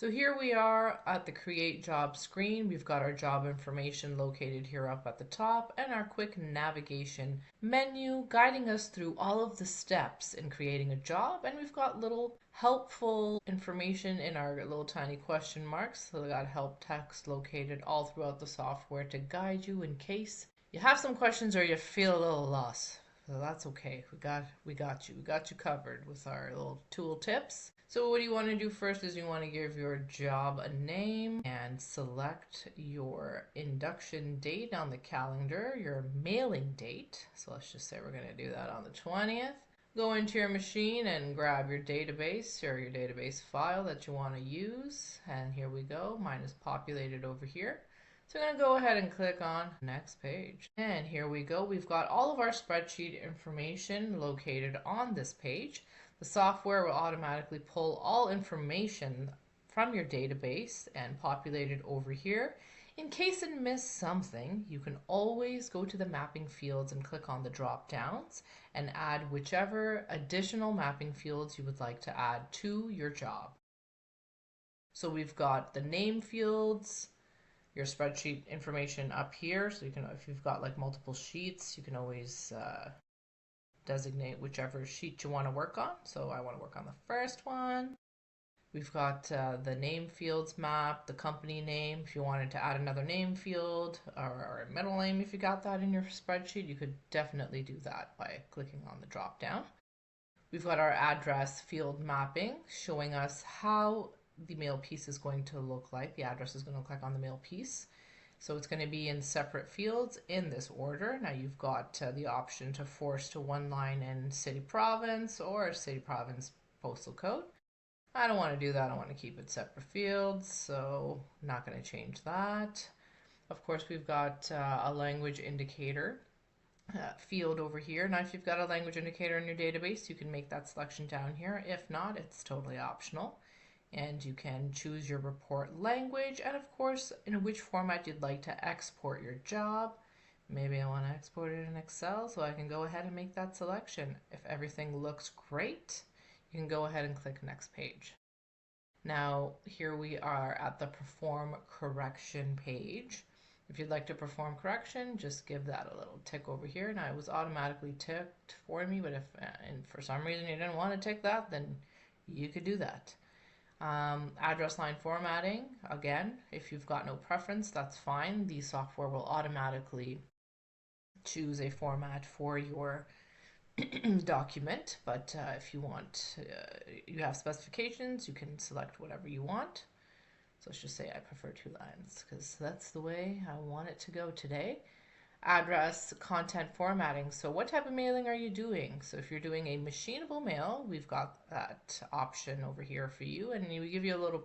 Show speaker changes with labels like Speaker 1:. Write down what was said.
Speaker 1: So here we are at the Create Job screen. We've got our job information located here up at the top and our quick navigation menu guiding us through all of the steps in creating a job. And we've got little helpful information in our little tiny question marks. So we got help text located all throughout the software to guide you in case you have some questions or you feel a little lost. So that's okay. We got you. We got you covered with our little tool tips. So what you want to do first is you want to give your job a name and select your induction date on the calendar, your mailing date. So let's just say we're going to do that on the 20th. Go into your machine and grab your database or your database file that you want to use. And here we go. Mine is populated over here. So I'm going to go ahead and click on next page. And here we go. We've got all of our spreadsheet information located on this page. The software will automatically pull all information from your database and populate it over here. In case it missed something, you can always go to the mapping fields and click on the drop downs and add whichever additional mapping fields you would like to add to your job. So we've got the name fields, your spreadsheet information up here. So you can, if you've got like multiple sheets, you can always designate whichever sheet you want to work on. So I want to work on the first one. We've got the name fields map, the company name. If you wanted to add another name field or a middle name, if you got that in your spreadsheet, you could definitely do that by clicking on the drop down. We've got our address field mapping showing us how the mail piece is going to look like. The address is going to look like on the mail piece. So it's going to be in separate fields in this order. Now you've got the option to force to one line in city province or city province postal code. I don't want to do that. I want to keep it separate fields, so I'm not going to change that. Of course, we've got a language indicator field over here. Now if you've got a language indicator in your database, you can make that selection down here. If not, it's totally optional. And you can choose your report language and of course in which format you'd like to export your job. Maybe I want to export it in Excel, so I can go ahead and make that selection. If everything looks great, you can go ahead and click next page. Now here we are at the perform correction page. If you'd like to perform correction, just give that a little tick over here. Now it was automatically ticked for me, but if and for some reason you didn't want to tick that, then you could do that. Address line formatting, again, if you've got no preference, that's fine. The software will automatically choose a format for your document, but if you want, you have specifications, you can select whatever you want. So let's just say I prefer 2 lines because that's the way I want it to go today. Address content formatting. So what type of mailing are you doing? So if you're doing a machinable mail, we've got that option over here for you, and we give you a little